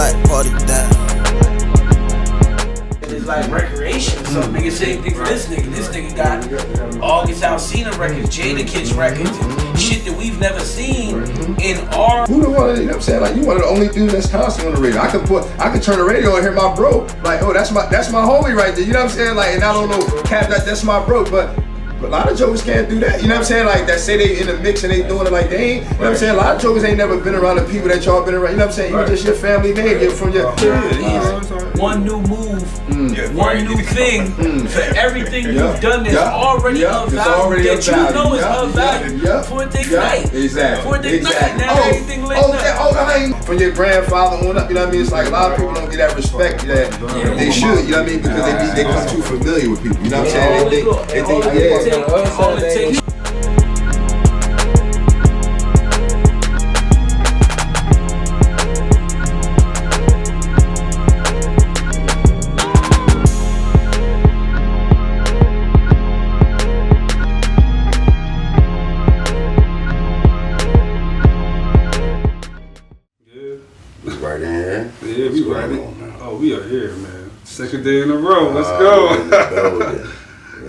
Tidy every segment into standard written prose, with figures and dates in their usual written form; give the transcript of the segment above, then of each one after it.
like party that. It's like recreation, so niggas say anything for this nigga. This nigga got August Alsina records, Jada Kids records, and shit that we've never seen in our. Who the one? You know what I'm saying? Like you one of the only dudes that's constantly on the radio. I could turn the radio and hear my bro. Like, oh, that's my homie right there. You know what I'm saying? Like, and I don't know, Cap, that's my bro, but a lot of jokers can't do that. You know what I'm saying? Like that say they in the mix and they doing it like they ain't. You know what I'm saying? A lot of jokers ain't never been around the people that y'all been around. You know what I'm saying? Even just your family name, get from your. One new move, one new thing for everything you've done that's already of value. That you know is of value before it takes night. Exactly. Before it takes night. Now everything lit up. From your grandfather on up, you know what I mean? It's like a lot of people don't get that respect that they should, you know what I mean? Because they come too familiar with people. You know what I'm saying? They think all it takes. We are here, man. Second day in a row. Let's go.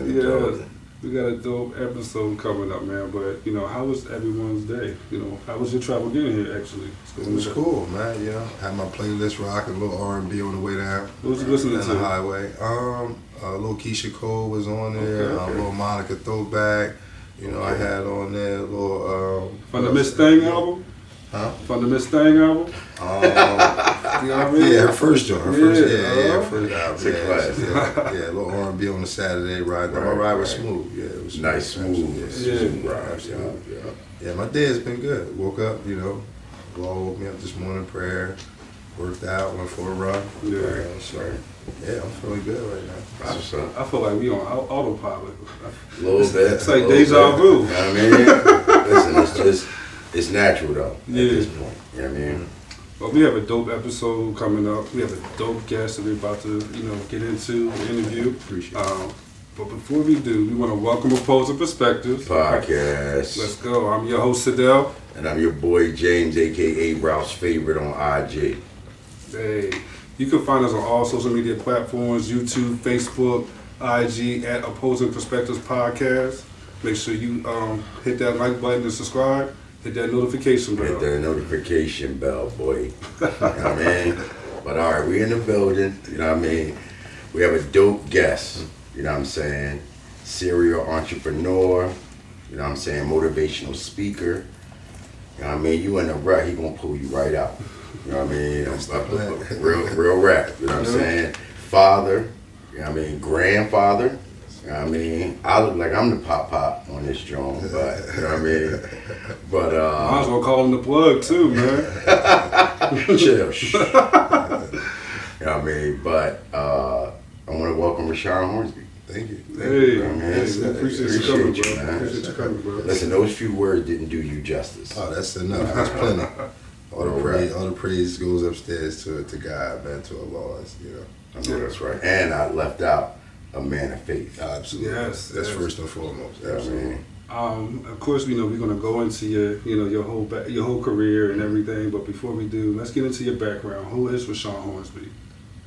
Yeah, we got a dope episode coming up, man. But you know, how was everyone's day? You know, how was your travel getting here? Actually, it was cool, man. You know, had my playlist rocking, a little R&B on the way down. What was you listening to? On the highway. A little Keisha Cole was on there. A little Monica Throwback. You know, I had on there a little. From the Miss Thing album. Huh? From the Miss Thing album? You know what I mean? Yeah, her first joint. Her first album. Yeah, a little R&B on the Saturday ride. My ride was smooth. Yeah, it was nice, smooth. Yeah, my day has been good. Woke up, you know, Law woke me up this morning, prayer, worked out, went for a run. Yeah, I'm feeling good right now. I feel like we on autopilot. A little bit. It's like deja vu. You know what I mean? Listen, it's natural though, at this point. You know what I mean? Well, we have a dope episode coming up. We have a dope guest that we're about to, get into the interview. Appreciate it. But before we do, we want to welcome Opposing Perspectives Podcast. Let's go. I'm your host, Sedale. And I'm your boy, James, a.k.a. Ralph's Favorite on IG. Hey, you can find us on all social media platforms, YouTube, Facebook, IG, at Opposing Perspectives Podcast. Make sure you hit that like button and subscribe. Hit that notification bell. Hit that notification bell, boy. You know what I mean? But all right, we in the building. You know what I mean? We have a dope guest. You know what I'm saying? Serial entrepreneur. You know what I'm saying? Motivational speaker. You know what I mean? You in a rut, he gonna pull you right out. You know what I mean? Real rap. You know what I'm saying? Father. You know what I mean? Grandfather. You know what I mean? I look like I'm the pop on this joint, but you know what I mean? But might as well call him the plug too, man. Chill. You know what I mean? But I want to welcome Rashaan Hornsby. Thank you. Hey, you, man. Appreciate you coming, bro. Appreciate you coming, bro. Listen, those few words didn't do you justice. Oh, that's enough. That's plenty. All the praise goes upstairs to God, man, to Allah. You know. I know that's right. And I left out a man of faith. Absolutely. Yes. That's first and foremost. Absolutely. Of course, we're gonna go into your whole career and everything. But before we do, let's get into your background. Who is Rashaan Hornsby?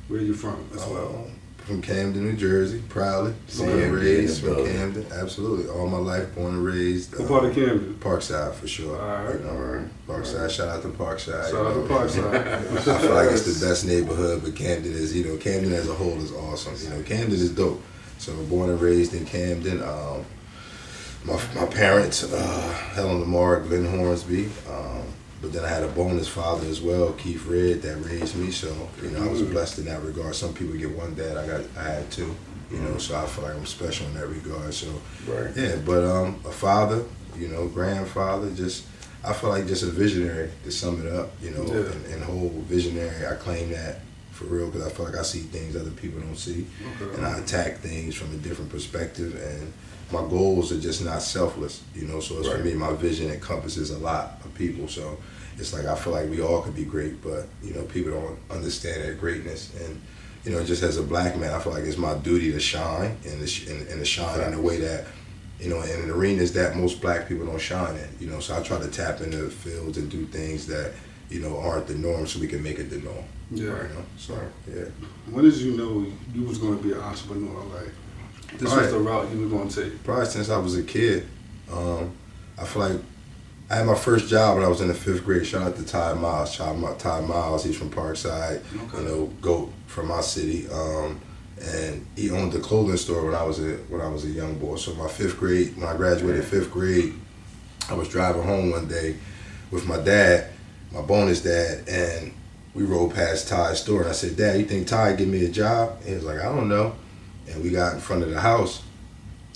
Where are you from as well? From Camden, New Jersey, proudly. Born and raised from Camden. Absolutely. All my life, born and raised. What part of Camden? Parkside, for sure. All right. Parkside. Shout out to Parkside. Shout out to Parkside. I feel like it's the best neighborhood, but Camden is, Camden as a whole is awesome. Camden is dope. So born and raised in Camden. My parents, Helen Lamar, Glenn Hornsby. But then I had a bonus father as well, Keith Red, that raised me. So, I was blessed in that regard. Some people get one dad, I had two. So I feel like I'm special in that regard. So, yeah, but a father, grandfather, I feel like just a visionary to sum it up, and whole visionary. I claim that for real because I feel like I see things other people don't see. Okay. And I attack things from a different perspective. And my goals are just not selfless, so it's for me, my vision encompasses a lot of people. So it's like I feel like we all could be great, but, people don't understand that greatness. And, just as a black man, I feel like it's my duty to shine and to shine in a way that, in arenas that most black people don't shine in, so I try to tap into the fields and do things that, aren't the norm, so we can make it the norm. Yeah. So yeah. When did you know you was going to be an entrepreneur? Like, this was the route you were going to take? Probably since I was a kid. I feel like I had my first job when I was in the 5th grade. Shout out to Ty Miles. Ty Miles, he's from Parkside, GOAT from my city. And he owned the clothing store when I was a young boy. So my 5th grade, when I graduated 5th grade, I was driving home one day with my dad, my bonus dad, and we rode past Ty's store. And I said, "Dad, you think Ty give me a job?" And he was like, "I don't know." And we got in front of the house.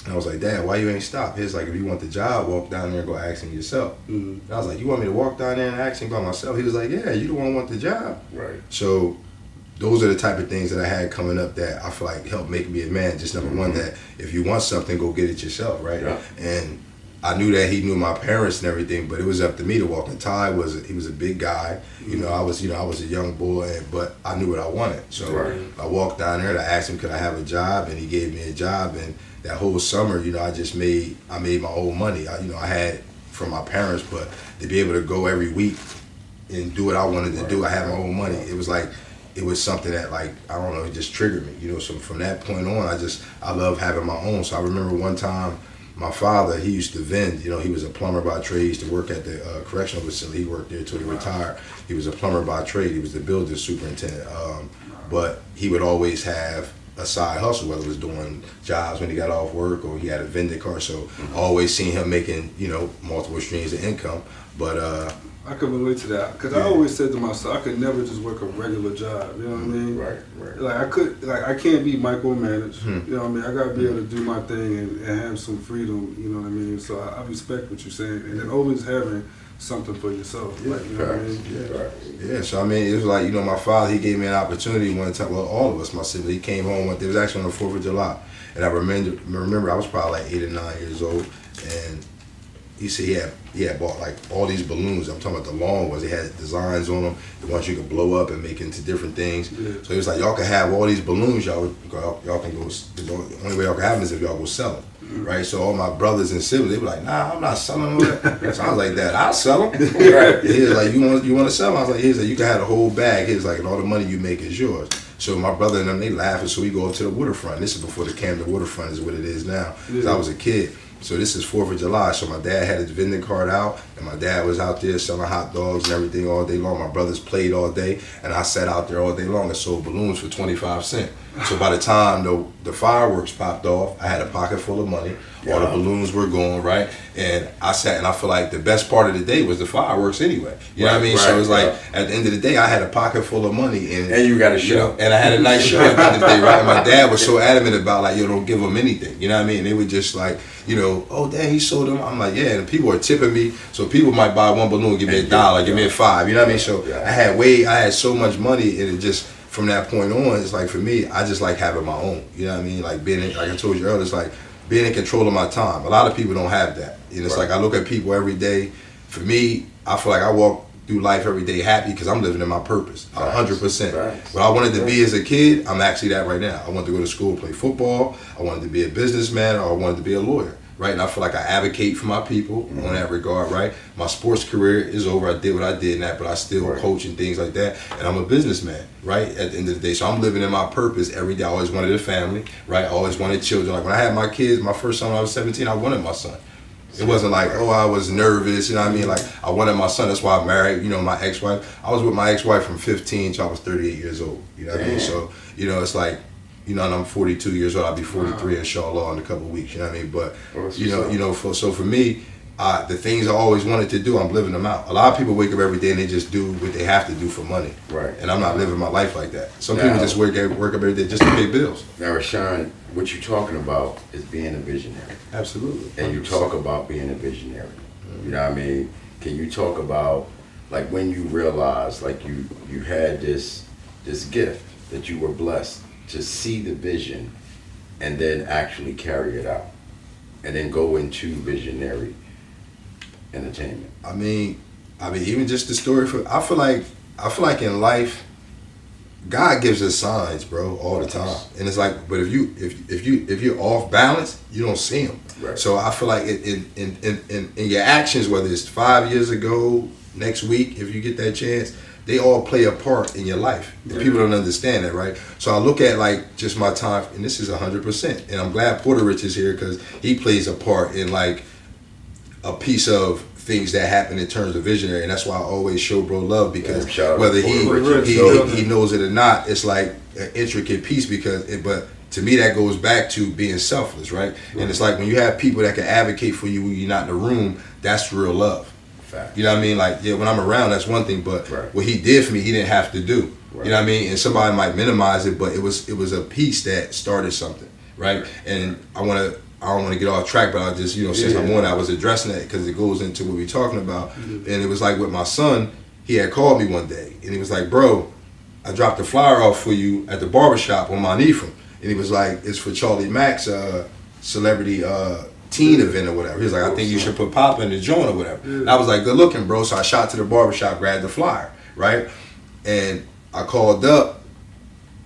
And I was like, "Dad, why you ain't stop?" He was like, "If you want the job, walk down there and go ask him yourself." And I was like, "You want me to walk down there and ask him by myself?" He was like, "Yeah, you the one who want the job." Right. So those are the type of things that I had coming up that I feel like helped make me a man. Just number one, that if you want something, go get it yourself, right? Yeah. And I knew that he knew my parents and everything, but it was up to me to walk. And Ty was a big guy. I was a young boy, but I knew what I wanted. So I walked down there to ask him, could I have a job? And he gave me a job. And that whole summer, I made my own money. I had from my parents, but to be able to go every week and do what I wanted to do, I had my own money. It was something that, like, I don't know, it just triggered me. So from that point on, I love having my own. So I remember one time, my father, he used to vend. He was a plumber by trade. He used to work at the correctional facility. He worked there until he retired. He was a plumber by trade. He was the building superintendent. But he would always have a side hustle, whether it was doing jobs when he got off work or he had a vending car. So I always seen him making, multiple streams of income. But I can relate to that, because I always said to myself, I could never just work a regular job. You know what I mean? Right. Like I can't be micromanaged. You know what I mean? I gotta be able to do my thing and have some freedom. You know what I mean? So I respect what you're saying, and then always having something for yourself. Yeah, like, you know what I mean? Yeah. So it was like, my father, he gave me an opportunity one time. Well, all of us, my sibling, he came home. It was actually on the 4th of July, and I remember I was probably like 8 or 9 years old, and he said he had bought like all these balloons. I'm talking about the long ones. They had designs on them, the ones you could blow up and make into different things. Yeah. So he was like, y'all can have all these balloons. Y'all can go. The only way y'all can have them is if y'all go sell them. Mm-hmm. Right. So all my brothers and siblings, they were like, "Nah, I'm not selling them." So I was like, "That I'll sell them." Right. He was like, "You want to sell them?" I was like, "He was like, you can have the whole bag." He was like, "And all the money you make is yours." So my brother and them, they laughing. So we go up to the waterfront. This is before the Camden waterfront is what it is now. Because I was a kid. So this is 4th of July. So my dad had his vending card out, and my dad was out there selling hot dogs and everything all day long. My brothers played all day, and I sat out there all day long and sold balloons for 25 cents. So by the time the fireworks popped off, I had a pocket full of money. All the balloons were going, right? And I sat, and I feel like the best part of the day was the fireworks anyway. You know what I mean? So it was like, at the end of the day, I had a pocket full of money. And you got a show. And I had a nice show at the end of the day, right? And my dad was so adamant about, like, don't give them anything. You know what I mean? And they would just like, "Oh, dad, he sold them." I'm like, "Yeah." And people are tipping me. So people might buy one balloon, give me $1, give me $5. You know what I mean? So I had so much money, and it just, from that point on, it's like, for me, I just like having my own. You know what I mean? Like like I told you earlier, it's like being in control of my time. A lot of people don't have that. It's like, I look at people every day. For me, I feel like I walk through life every day happy because I'm living in my purpose, 100%. What I wanted to be as a kid, I'm actually that right now. I wanted to go to school and play football. I wanted to be a businessman, or I wanted to be a lawyer. Right, and I feel like I advocate for my people on that regard, right? My sports career is over. I did what I did in that, but I still coach and things like that. And I'm a businessman, right, at the end of the day. So I'm living in my purpose every day. I always wanted a family, right? I always wanted children. Like when I had my kids, my first son when I was 17, I wanted my son. It wasn't like, I was nervous, you know what I mean? Like, I wanted my son. That's why I married, my ex-wife. I was with my ex-wife from 15 till I was 38 years old, you know what I mean? So, it's like, and I'm 42 years old. I'll be 43 inshallah in a couple of weeks. You know what I mean? But so for me, the things I always wanted to do, I'm living them out. A lot of people wake up every day and they just do what they have to do for money. Right. And I'm not living my life like that. Some people just wake up every day just to pay bills. Now, Rashaan, what you're talking about is being a visionary. Absolutely. 100%. And you talk about being a visionary. You know what I mean? Can you talk about, like, when you realized, like, you had this gift that you were blessed to see the vision and then actually carry it out and then go into visionary entertainment? I mean, even just the story I feel like in life, God gives us signs, bro, all the time. And it's like, but if you're off balance, you don't see them. Right. So I feel like in your actions, whether it's 5 years ago, next week, if you get that chance, they all play a part in your life. And people don't understand that, right? So I look at like just my time, and this is 100%. And I'm glad Porter Rich is here because he plays a part in like a piece of things that happen in terms of visionary, and that's why I always show bro love, because whether he knows it or not, it's like an intricate piece but to me that goes back to being selfless, right? And it's like when you have people that can advocate for you when you're not in the room, that's real love. Fact. You know what I mean? Like, yeah, when I'm around, that's one thing, but what he did for me, he didn't have to do. Right. You know what I mean? And somebody might minimize it, but it was a piece that started something, right? And I don't want to get off track, but I just, since I'm on, I was addressing that because it goes into what we're talking about. And it was like with my son, he had called me one day, and he was like, bro, I dropped a flyer off for you at the barbershop on my Ephraim. And he was like, it's for Charlie Mack's celebrity teen event or whatever. He was like, I think you should put Papa in the joint or whatever. And I was like, good looking, bro. So I shot to the barbershop, grabbed the flyer, right? And I called up,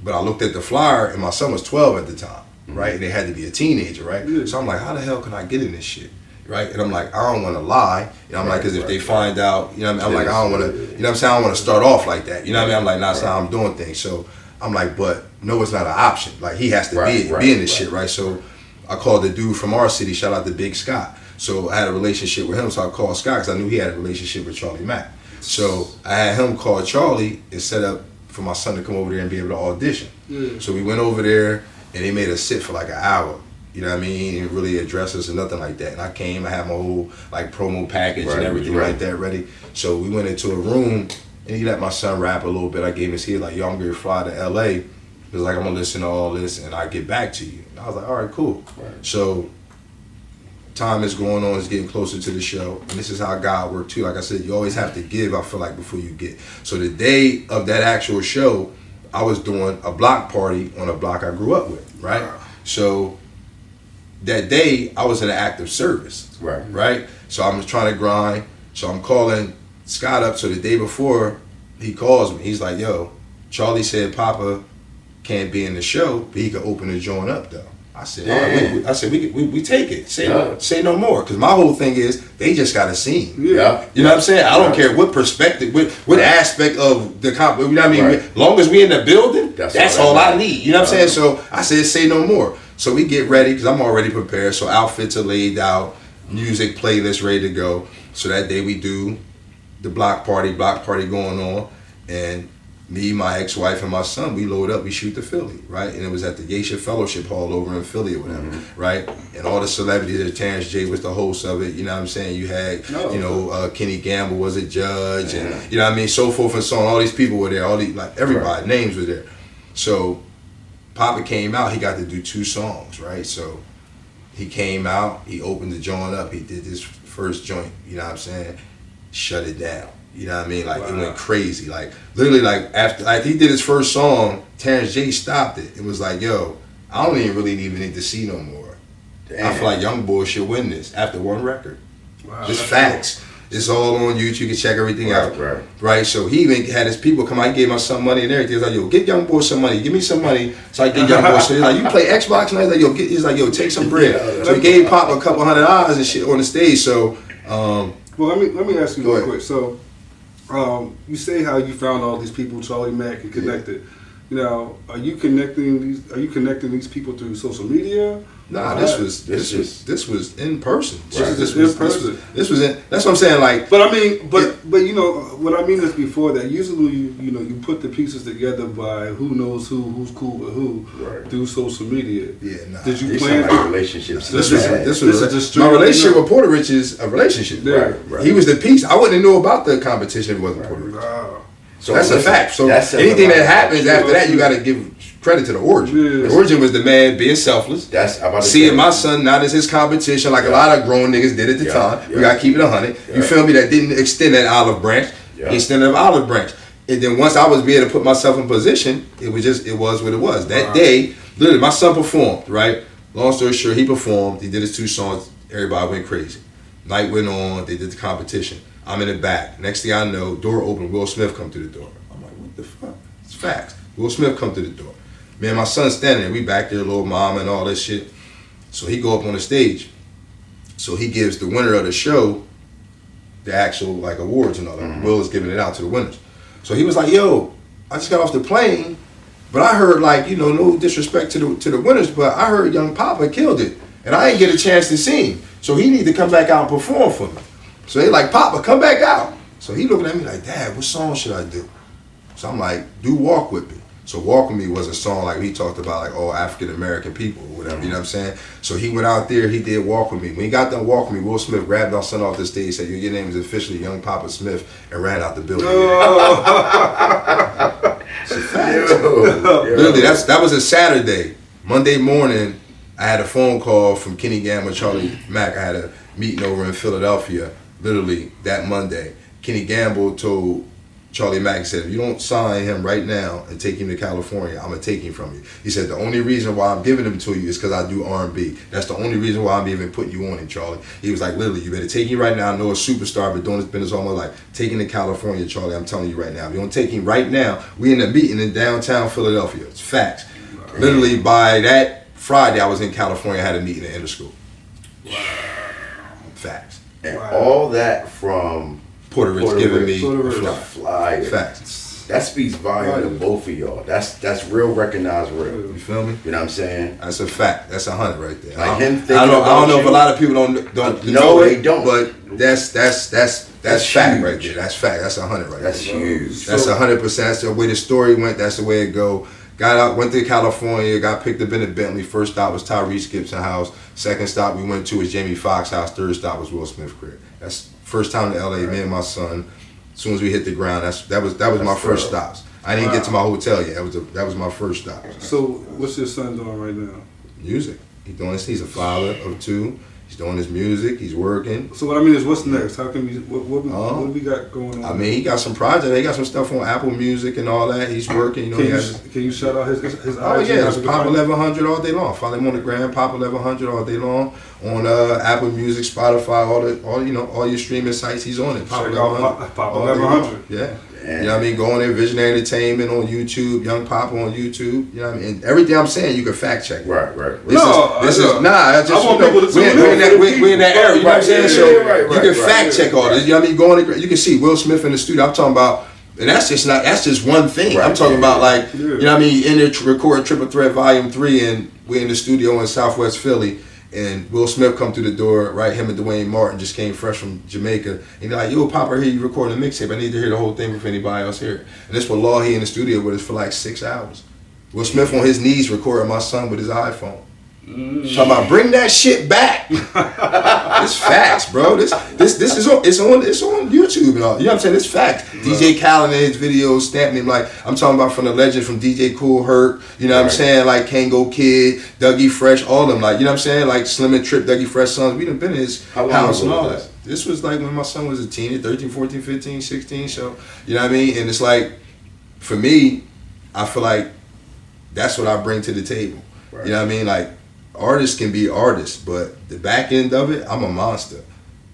but I looked at the flyer, and my son was 12 at the time, right? And they had to be a teenager, right? So I'm like, how the hell can I get in this shit, right? And I'm like, I don't want to lie. I'm like, because if they find out, I'm like, I don't want to, I don't want to start off like that. I'm like, that's how I'm doing things. So I'm like, but no, it's not an option. Like, he has to be in this shit, right? So I called the dude from our city, shout out to Big Scott. So I had a relationship with him, so I called Scott because I knew he had a relationship with Charlie Mack. So I had him call Charlie and set up for my son to come over there and be able to audition. So we went over there, and they made us sit for like an hour. You know what I mean? And really address us or nothing like that. And I came, I had my whole like promo package and everything like that ready. So we went into a room, and he let my son rap a little bit. I gave him his head like, yo, I'm gonna fly to LA. He was like, I'm gonna listen to all this and I'll get back to you. And I was like, all right, cool. So time is going on, it's getting closer to the show. And this is how God works too. Like I said, you always have to give, I feel like, before you get. So the day of that actual show, I was doing a block party on a block I grew up with, right? So that day, I was in an active service, right? So I'm trying to grind. So I'm calling Scott up. So the day before, he calls me. He's like, yo, Charlie said Papa can't be in the show, but he could open the joint up though. I said, all right, we take it. Say no more. Because my whole thing is, they just got a scene. You know what I'm saying? I don't care what perspective, what aspect of the comp, you know what I mean? As long as we in the building, that's all I need. You know what I'm saying? So I said, say no more. So we get ready, because I'm already prepared. So outfits are laid out, music playlist ready to go. So that day we do the block party going on. And me, my ex-wife, and my son, we load up, we shoot to Philly, right? And it was at the Geisha Fellowship Hall over in Philly or whatever, right? And all the celebrities, Terrence J was the host of it, you know what I'm saying? You had, Kenny Gamble was a judge, and you know what I mean? So forth and so on. All these people were there, everybody, names were there. So Papa came out, he got to do 2 songs, right? So he came out, he opened the joint up, he did this first joint, you know what I'm saying? Shut it down. You know what I mean? Like, it went crazy. Like, literally, like, after he did his first song, Terrence J stopped it. It was like, yo, I don't even need to see no more. Damn. I feel like Young Boy should win this after one record. Wow, just facts. Cool. It's all on YouTube. You can check everything out. Right? So he even had his people come out. He gave my son money and everything. He was like, yo, get Young Boy some money. Give me some money so I can get Young Boy. So he's like, you play Xbox? And I was like, he's like, yo, take some bread. So he gave Pop a couple $100 and shit on the stage. So, well, let me ask you real quick. So, you say how you found all these people, Charlie Mack, and connected. You know, are you connecting these people through social media? Nah, this was in person. This was in person. That's what I'm saying. Like, but I mean, but you know what I mean is before that. Usually, you put the pieces together by who knows who's cool with who through social media. Yeah, nah. Did you plan for relationships? This was my relationship with Porter Rich is a relationship. Right. He was the piece. I wouldn't know about the competition if it wasn't Porter Rich. Wow. So that's a fact. So anything that happens after that, you got to give credit to the origin. Yeah. The origin was the man being selfless. Seeing my son not as his competition like a lot of grown niggas did at the time. We got to keep it 100. You feel me? That didn't extend that olive branch. He extended an olive branch. And then once I was able to put myself in position, it was what it was. That day, literally, my son performed, right? Long story short, he performed. He did his 2 songs. Everybody went crazy. Night went on. They did the competition. I'm in the back. Next thing I know, door open. Will Smith come to the door. I'm like, what the fuck? It's facts. Will Smith come to the door. Man, my son's standing there. We back there, little mama and all this shit. So he go up on the stage. So he gives the winner of the show the actual like awards and all that. Will is giving it out to the winners. So he was like, yo, I just got off the plane, but I heard like, you know, no disrespect to the winners, but I heard Young Papa killed it. And I didn't get a chance to see him. So he need to come back out and perform for me. So they like, Papa, come back out. So he looking at me like, Dad, what song should I do? So I'm like, do Walk With Me. So Walk With Me was a song like he talked about like all African American people or whatever, you know what I'm saying? So he went out there, he did Walk With Me. When he got done Walk With Me, Will Smith grabbed our son off the stage, said, your name is officially Young Papa Smith, and ran out the building. It's a fact. Literally, that was a Saturday. Monday morning, I had a phone call from Kenny Gamble and Charlie Mack. I had a meeting over in Philadelphia, literally that Monday. Kenny Gamble told Charlie Mack, said, if you don't sign him right now and take him to California, I'm going to take him from you. He said, the only reason why I'm giving him to you is because I do R&B. That's the only reason why I'm even putting you on him, Charlie. He was like, literally, you better take him right now. I know a superstar, but doing this business all my life. Take him to California, Charlie, I'm telling you right now. If you don't take him right now, we in a meeting in downtown Philadelphia. It's facts. Literally, by that Friday, I was in California, I had a meeting at Interschool. Wow. Facts. And all that from Puerto Rico giving me a flyer. Facts. That speaks volume to both of y'all. That's real recognized real. You feel me? You know what I'm saying? That's a fact. That's 100 right there. Like him thinking I don't know if a lot of people don't no, they don't. But that's fact right there. That's fact. That's 100 right there. That's huge. That's 100%. That's the way the story went. That's the way it go. Got out, went to California, got picked up in a Bentley. First stop was Tyrese Gibson's house. Second stop we went to was Jamie Foxx's house. Third stop was Will Smith's crib. That's first time to LA, me and my son. As soon as we hit the ground, that was my first stops. I didn't get to my hotel yet. That was my first stop. So what's your son doing right now? Music. He's a father of 2. He's doing his music. He's working. So what I mean is, what's next? How can we? What do we got going on? I mean, he got some projects. He got some stuff on Apple Music and all that. He's working. You know, can you shout out his Oh yeah, it's Pop 1100 all day long. Follow him on the gram, Pop 1100 all day long. On Apple Music, Spotify, all your streaming sites. He's on it. Pop 1100. Pop 1100. Yeah. You know what I mean? Go on there, Visionary Entertainment on YouTube, Young Papa on YouTube. You know what I mean? And everything I'm saying, you can fact check. Right. We're in that area. You know what I'm saying? So you can fact check all this. You know what I mean? Go on there, you can see Will Smith in the studio. I'm talking about, and that's just one thing. I'm talking about like, you know what I mean? In there recording Triple Threat Volume 3, and we're in the studio in Southwest Philly. And Will Smith come through the door, right? Him and Dwayne Martin just came fresh from Jamaica. And he's like, yo, Papa, I hear you recording a mixtape. I need to hear the whole thing before anybody else hear it. And this was Law, he in the studio with us for like 6 hours. Will Smith on his knees recording my son with his iPhone. Talking about bring that shit back. It's facts, bro. This is on YouTube and all. You know what I'm saying? It's facts. DJ Khaled in his videos stamping him like, I'm talking about from the legend from DJ Kool Herc, you know what I'm saying? Like Kango Kid, Dougie Fresh, all of them. Like, you know what I'm saying? Like Slim and Trip, Dougie Fresh sons. We done been in his house and all that. This was like when my son was a teenager, 13, 14, 15, 16. So, you know what I mean? And it's like, for me, I feel like that's what I bring to the table. Right. You know what I mean? Like, artists can be artists, but the back end of it, I'm a monster.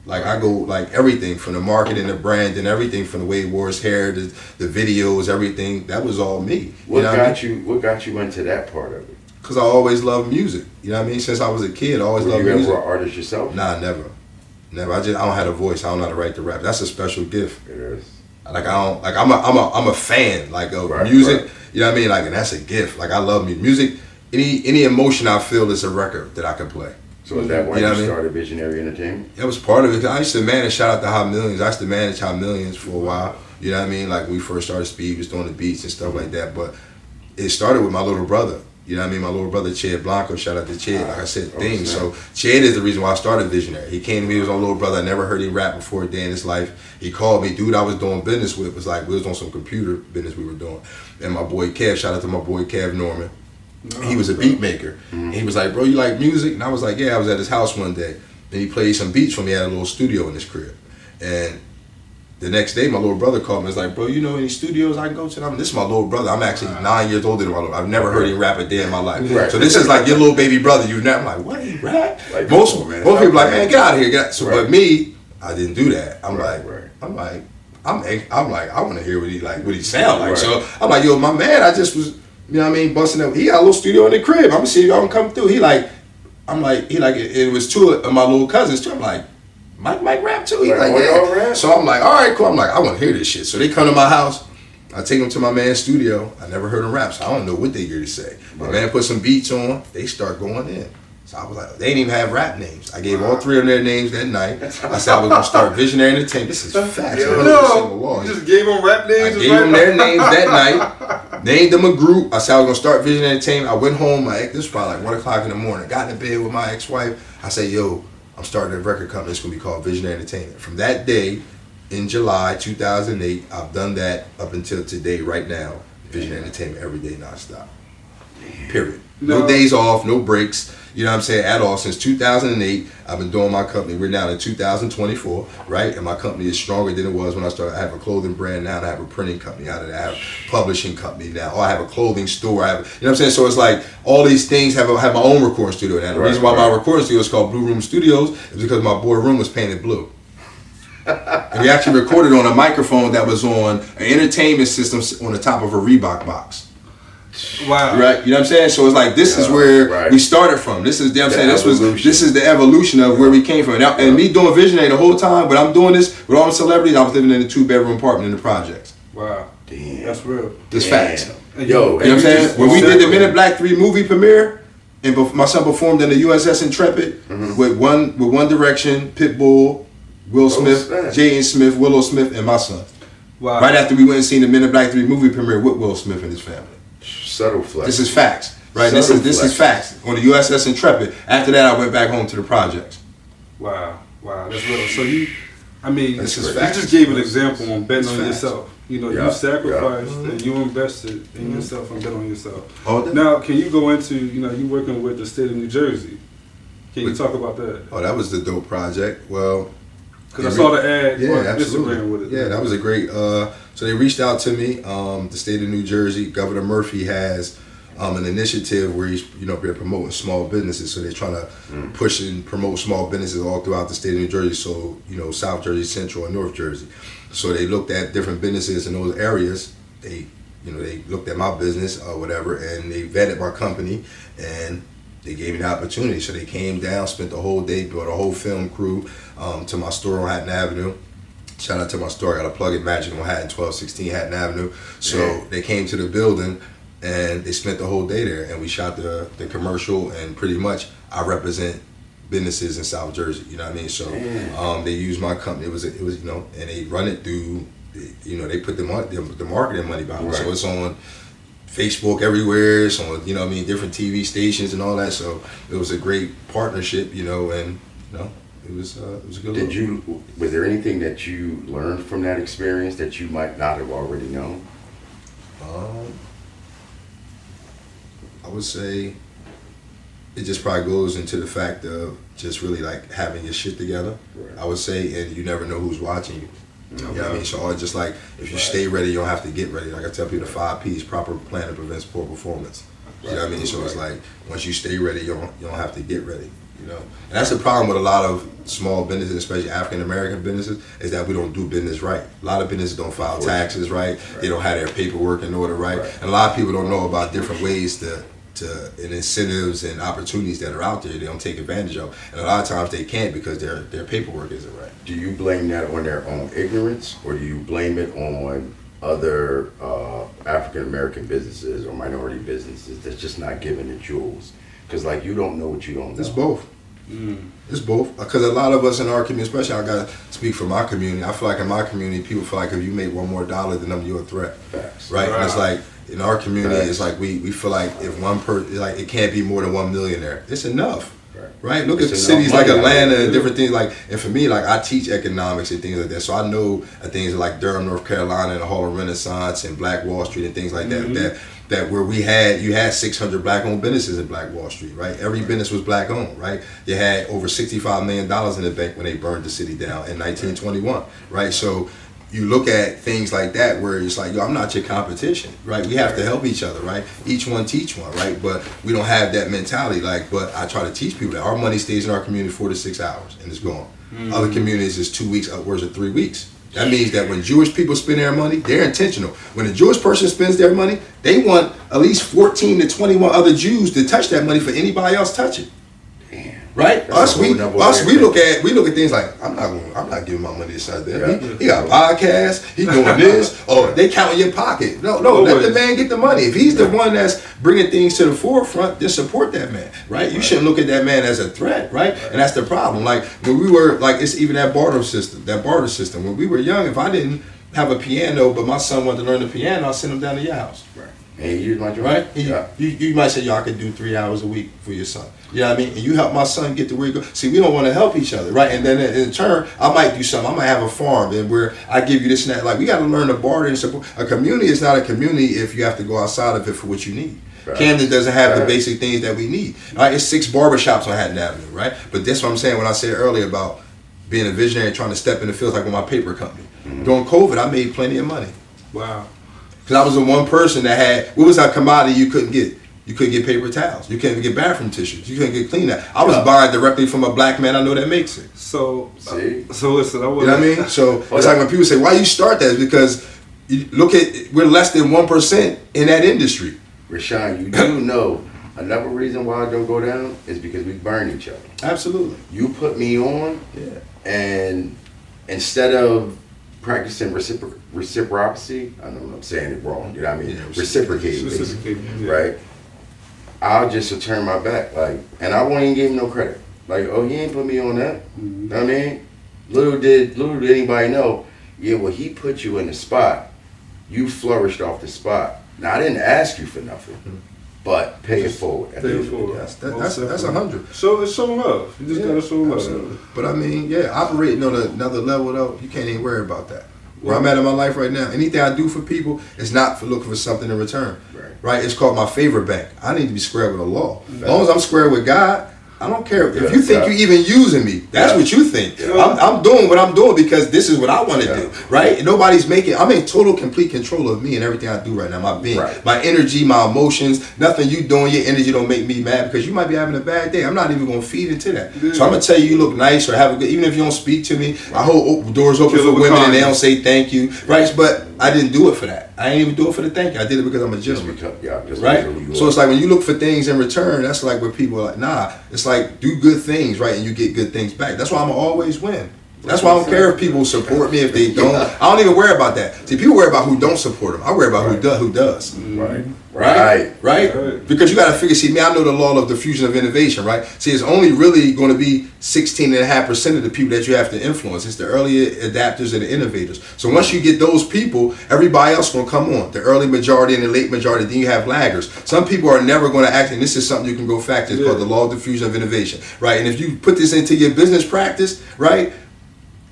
Like I go like everything from the marketing, the brand, and everything from the way he wore his hair, the videos, everything. That was all me. What got you into that part of it? Because I always loved music. You know what I mean? Since I was a kid, I always loved music. You ever an artist yourself? Nah, never. I don't have a voice. I don't know how to write the rap. That's a special gift. It is. Like I'm a fan like of music. Right. You know what I mean? Like, and that's a gift. Like I love music. Any emotion I feel is a record that I can play. So is that why you started Visionary Entertainment? That was part of it. I used to manage, shout out to Hot Millions. I used to manage Hot Millions for a while. You know what I mean? Like when we first started Speed, we was doing the beats and stuff like that. But it started with my little brother. You know what I mean? My little brother, Ched Blanco, shout out to Ched. Like I said, things. So Ched is the reason why I started Visionary. He came to me, he was my little brother. I never heard him rap before a day in his life. He called me, dude, I was doing business with. It was like, we was on some computer business we were doing. And my boy Kev, shout out to my boy Kev Norman. He was a beat maker. And he was like, bro, you like music? And I was like, yeah. I was at his house one day. And he played some beats for me at a little studio in his crib. And the next day, my little brother called me. He was like, bro, you know any studios I can go to? This is my little brother. I'm actually 9 years older than my little brother. I've never heard him rap a day in my life. Right. So this is like your little baby brother. I'm like, what, he rap? Like, most people like, man, get out of here. So, but me, I didn't do that. I'm like, I want to hear what he sound like. Right. So I'm like, yo, my man, I just was, you know what I mean, busting up. He got a little studio in the crib. I'm gonna see y'all come through. It was 2 of my little cousins too. I'm like, Mike rap too. He's Like, like, yeah. rap? So I'm like, all right, cool. I'm like, I want to hear this shit. So they come to my house. I take them to my man's studio. I never heard him rap, so I don't know what they hear to say. My man put some beats on. They start going in. So I was like, they didn't even have rap names. I gave all three of their names that night. I said I was gonna start Visionary Entertainment. This is facts. You just gave them rap names. I gave them their names that night. Named them a group. I said I was gonna start Visionary Entertainment. I went home. This was probably like 1 o'clock in the morning. Got in bed with my ex-wife. I said, yo, I'm starting a record company. It's gonna be called Visionary Entertainment. From that day, in July 2008, I've done that up until today. Right now, Visionary Entertainment every day, nonstop. Period. No days off, no breaks. You know what I'm saying? At all. Since 2008, I've been doing my company. We're now in 2024, right? And my company is stronger than it was when I started. I have a clothing brand now, and I have a printing company out of that. I have a publishing company now. Or I have a clothing store. I have, you know what I'm saying? So it's like all these things have my own recording studio now. The reason why my recording studio is called Blue Room Studios is because my boy room was painted blue. And we actually recorded on a microphone that was on an entertainment system on the top of a Reebok box. Wow. Right, you know what I'm saying? So it's like this is where we started from. This is I'm saying this is the evolution of where we came from. And me doing Visionary the whole time, but I'm doing this with all the celebrities. I was living in a 2-bedroom apartment in the projects. Wow. Damn. That's real. This facts. Yo, you know what I'm saying? When we did the Men in Black 3 movie premiere, and my son performed in the USS Intrepid with One Direction, Pitbull, Will Smith, Jaden Smith, Willow Smith, and my son. Wow. Right after we went and seen the Men in Black 3 movie premiere with Will Smith and his family. Subtle flex. This is facts, right? This is facts. On the USS Intrepid. After that, I went back home to the projects. Wow, that's real. So you facts. just gave an example on betting on facts. yourself. You know, you sacrificed and you invested in yourself and bet on yourself. Now, can you go into, you working with the state of New Jersey? Can you talk about that? Oh, that was the dope project. Well, because I saw the ad on absolutely. Instagram with it. Yeah, that was a great. So they reached out to me. The state of New Jersey, Governor Murphy has an initiative where he's they're promoting small businesses. So they're trying to push and promote small businesses all throughout the state of New Jersey. So South Jersey, Central, and North Jersey. So they looked at different businesses in those areas. They looked at my business or whatever, and they vetted my company and they gave me the opportunity. So they came down, spent the whole day, brought a whole film crew to my store on Hatton Avenue. Shout out to my store. I got a plug in Magic on Hatton, 1216 Hatton Avenue. So they came to the building and they spent the whole day there, and we shot the commercial, and pretty much I represent businesses in South Jersey. You know what I mean? So they used my company. It was and they run it through. They put the marketing money behind it. So it's on Facebook everywhere. It's on different TV stations and all that. So it was a great partnership. And it was a good look. Was there anything that you learned from that experience that you might not have already known? I would say it just probably goes into the fact of just really like having your shit together. Right. I would say, and you never know who's watching you. You know what I mean? So it's just like, if you stay ready, you don't have to get ready. Like I tell people, the 5 P's: proper planning prevents poor performance. You know what I mean? So it's like, once you stay ready, you don't have to get ready. And that's the problem with a lot of small businesses, especially African American businesses, is that we don't do business right. A lot of businesses don't file taxes right. They don't have their paperwork in order right. And a lot of people don't know about different ways and incentives and opportunities that are out there they don't take advantage of. And a lot of times they can't because their paperwork isn't right. Do you blame that on their own ignorance, or do you blame it on other African American businesses or minority businesses that's just not giving the jewels? Because you don't know what you don't know. It's both. It's both. Because a lot of us in our community, especially I got to speak for my community, I feel like in my community, people feel like if you make one more dollar than them, you're a threat. Facts. Right? And it's like, in our community, it's like we feel like if one person, it can't be more than 1 millionaire. It's enough. Right? Look at cities like Atlanta and different things and for me, I teach economics and things like that, so I know things like Durham, North Carolina, and the Harlem Renaissance and Black Wall Street and things like that where you had 600 Black-owned businesses in Black Wall Street, right? Every business was Black-owned, right? They had over $65 million in the bank when they burned the city down in 1921, right? So you look at things like that where it's like, I'm not your competition, right? We have to help each other, right? Each one teach one, right? But we don't have that mentality. But I try to teach people that our money stays in our community 4 to 6 hours and it's gone. Other communities is 2 weeks, upwards of 3 weeks. That means that when Jewish people spend their money, they're intentional. When a Jewish person spends their money, they want at least 14 to 21 other Jews to touch that money for anybody else touch it. Damn. Right? That's We look at things like I'm not giving my money to there. Yeah. He got podcasts, he doing this, they counting your pocket. No, let the man get the money. If he's the one that's bringing things to the forefront, then support that man, right? You shouldn't look at that man as a threat, right? And that's the problem. Like when we were it's even that barter system. When we were young, if I didn't have a piano, but my son wanted to learn the piano, I'll send him down to your house. Right. And he used my job. Right? You might say, I could do 3 hours a week for your son. You know what I mean? And you help my son get to where he goes. See, we don't want to help each other, right? And then in turn, I might do something. I might have a farm and where I give you this and that. Like, we got to learn to barter and support. A community is not a community if you have to go outside of it for what you need. Right. Camden doesn't have the basic things that we need. Right? It's 6 barbershops on Hatton Avenue, right? But that's what I'm saying when I said earlier about being a visionary and trying to step in the field, like with my paper company. Mm-hmm. During COVID, I made plenty of money. Wow. Because I was the one person that had, what was that commodity you couldn't get? You couldn't get paper towels. You couldn't get bathroom tissues. You couldn't get cleaner. I was buying directly from a black man I know that makes it. So listen, you know what I mean? So it's like when people say, why you start that? It's because you look at, we're less than 1% in that industry. Rashaan, you do know another reason why I don't go down is because we burn each other. Absolutely. You put me on, and instead of practicing reciprocity, I know I'm saying it wrong, you know what I mean? Reciprocating, right? I'll just turn my back, like, and I won't even give him no credit. Like, oh, he ain't put me on that. Mm-hmm. You know what I mean? Little did anybody know, well, he put you in the spot. You flourished off the spot. Now, I didn't ask you for nothing, but pay it forward. Pay it forward. That's 100. So it's show love. You just gotta show love. Absolutely. But I mean, operating on another level though, you can't even worry about that. Where I'm at in my life right now, anything I do for people is not for looking for something in return. Right? It's called my favor bank. I need to be square with the law. As long as I'm square with God, I don't care. If you think you're even using me, that's what you think. I'm doing what I'm doing because this is what I want to do, right? And nobody's I'm in total, complete control of me and everything I do right now. My being, my energy, my emotions, nothing you doing, your energy don't make me mad because you might be having a bad day. I'm not even going to feed into that. So I'm going to tell you look nice or have a good, even if you don't speak to me, I hold doors open for women and they don't say thank you, right? But I didn't do it for that. I ain't even do it for the thank you. I did it because I'm a gentleman, right? So it's like when you look for things in return, that's like where people are like, nah, it's like do good things, right? And you get good things back. That's why I'm always win. That's why I don't care if people support me, if they don't. I don't even worry about that. See, people worry about who don't support them. I worry about who does. Right? Because you got to figure, see, me, I know the law of diffusion of innovation, right? See, it's only really going to be 16.5% of the people that you have to influence. It's the early adapters and the innovators. So once you get those people, everybody else going to come on. The early majority and the late majority, then you have laggers. Some people are never going to act, and this is something you can go fact. It's called the law of diffusion of innovation, right? And if you put this into your business practice, right,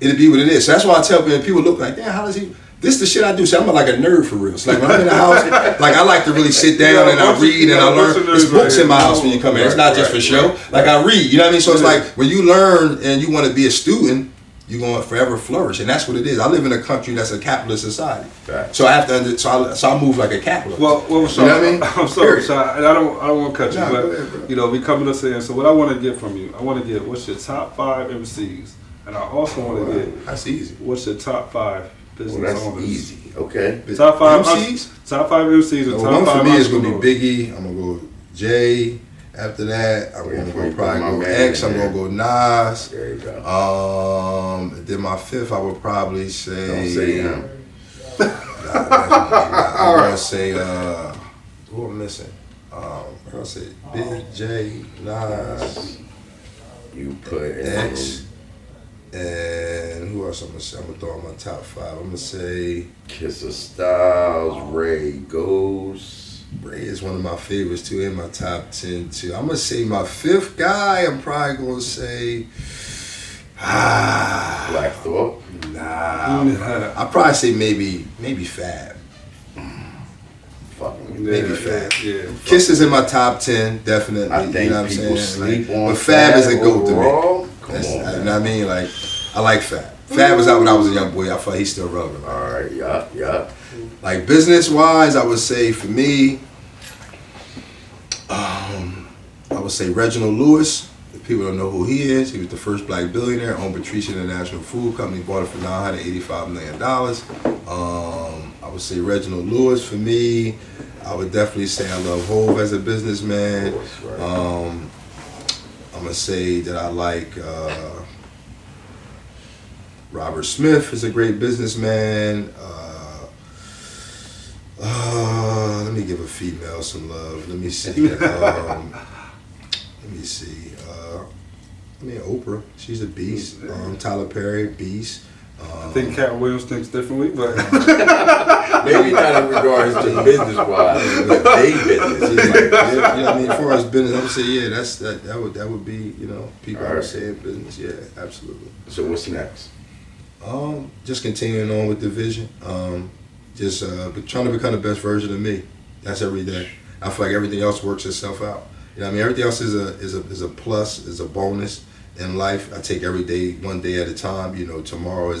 it'll be what it is. So that's why I tell people look like, damn, how does he... This is the shit I do. See, I'm like a nerd for real. So like when I'm in the house, like I like to really sit down and I read and I learn. There's books in my house when you come in. It's not just for show. Like I read, you know what I mean? So it's like when you learn and you want to be a student, you're going to forever flourish. And that's what it is. I live in a country that's a capitalist society. So I have to, so I move like a capitalist. Well, you know what I mean? I'm sorry, Sean, and I don't want to cut you, but ahead, you know, we coming to saying, so what I want to get from you, I want to get what's your top 5 MCs, and I also want to get, that's easy. What's your top 5 business owners? That's easy. Okay. Top 5 MCs? Top 5 MCs and top 5 one for me is going to be Biggie. I'm going to go Jay. After that, I'm going to probably go X. I'm going to go Nas. There you go. Then my 5th, I would probably say... Don't say him. I'm going to say... who am I missing? I'm going to say Big, J, Nas. You put X. And who else I'm going to say? I'm going to throw in my top 5. I'm going to say... Kiss of Styles, Ray Ghost. Ray is one of my favorites too, in my top 10 too. I'm going to say my 5th guy, I'm probably going to say... Black Thought? Nah. I'd probably say maybe Fab. Maybe Fab. Yeah. Kiss is in my top 10, definitely. I think you know what people I'm saying? sleep on but Fab is a GOAT to me. Come on, you know what I mean? Like, I like Fab. Fab was out when I was a young boy. I thought he's still relevant. All right, yeah. Like business-wise, I would say for me, I would say Reginald Lewis. If people don't know who he is, he was the first black billionaire, owned Patricia International Food Company, bought it for $985 million. I would say Reginald Lewis for me. I would definitely say I love Hov as a businessman. I'm gonna say that I like Robert Smith is a great businessman. Let me give a female some love. Let me see. Oprah, she's a beast. Tyler Perry, beast. I think Cat Williams thinks differently, but maybe not in regards to business-wise, but they business. As far as business, I would say, that would be, people are saying business. Yeah, absolutely. So what's next? Just continuing on with the vision. Just trying to become the best version of me. That's every day. I feel like everything else works itself out. Everything else is a plus, is a bonus in life. I take every day, one day at a time. Tomorrow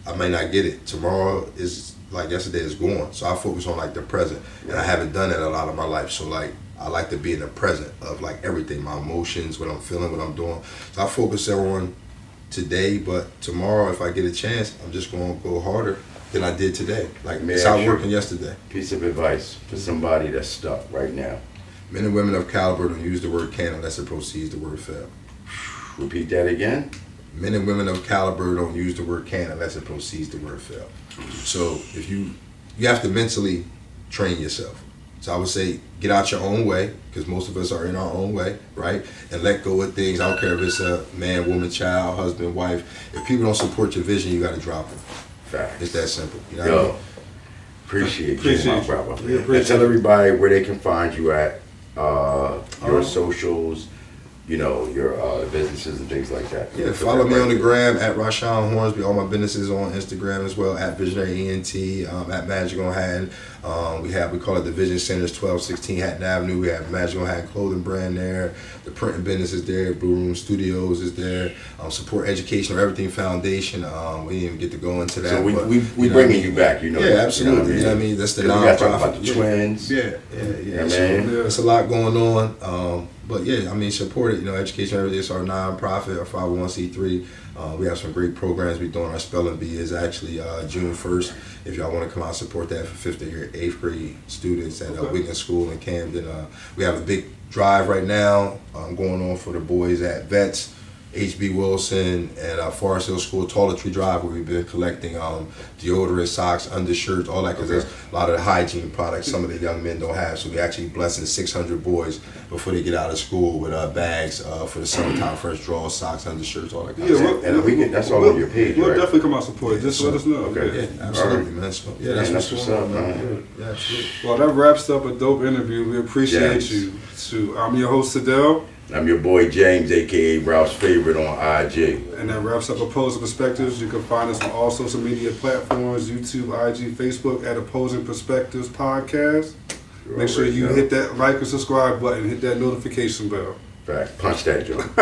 I might not get it. Tomorrow is like yesterday is gone. So I focus on like the present, and I haven't done that a lot of my life. So like I like to be in the present of like everything, my emotions, what I'm feeling, what I'm doing. So I focus on today, but tomorrow if I get a chance, I'm just gonna go harder than I did today. Like it's out working yesterday. Piece of advice for somebody that's stuck right now. Men and women of caliber don't use the word can unless it proceeds the word fail. Repeat that again. Men and women of caliber don't use the word can unless it proceeds the word fail. So if you have to mentally train yourself. So I would say get out your own way, because most of us are in our own way, right? And let go of things. I don't care if it's a man, woman, child, husband, wife. If people don't support your vision, you got to drop them. Facts. It's that simple. Yo, appreciate you, my brother. And tell everybody where they can find you at, your socials, your businesses and things like that. Yeah, follow me on the gram at Rashaan Hornsby. All my businesses on Instagram as well, at Visionary ENT, at Magic on Hatton. We call it the Vision Centers, 1216 Hatton Avenue. We have Magic on Hatton clothing brand there. The printing business is there. Blue Room Studios is there. Support Education or Everything Foundation. We didn't even get to go into that. So we bringing you back, Yeah, absolutely. You know what I mean? That's the nonprofit. We got to talk about the twins. Yeah. There's a lot going on. But yeah, support it. Education, everything. It's our nonprofit, our 501c3. We have some great programs we're doing. Our spelling bee is actually June 1st. If y'all want to come out and support that for 5th and 8th grade students at Wigan School in Camden. We have a big drive right now going on for the boys at Vets, HB Wilson, and Forest Hill School Toiletry Drive, where we've been collecting deodorant, socks, undershirts, all that, because there's a lot of the hygiene products some of the young men don't have. So we're actually blessing 600 boys before they get out of school with bags for the summertime, fresh drawers, socks, undershirts, all that kind of stuff. And that's all on your page, We'll right? definitely come out and support it. Just let us know. Okay. Yeah, absolutely, man. So, that's what's up, man. Yeah, absolutely. Well, that wraps up a dope interview. We appreciate you. I'm your host, Sedale. I'm your boy James, aka Ralph's Favorite on IG. And that wraps up Opposing Perspectives. You can find us on all social media platforms, YouTube, IG, Facebook at Opposing Perspectives Podcast. Make sure you hit that like and subscribe button, hit that notification bell. Fact. Punch that joint.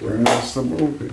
We're in some movie.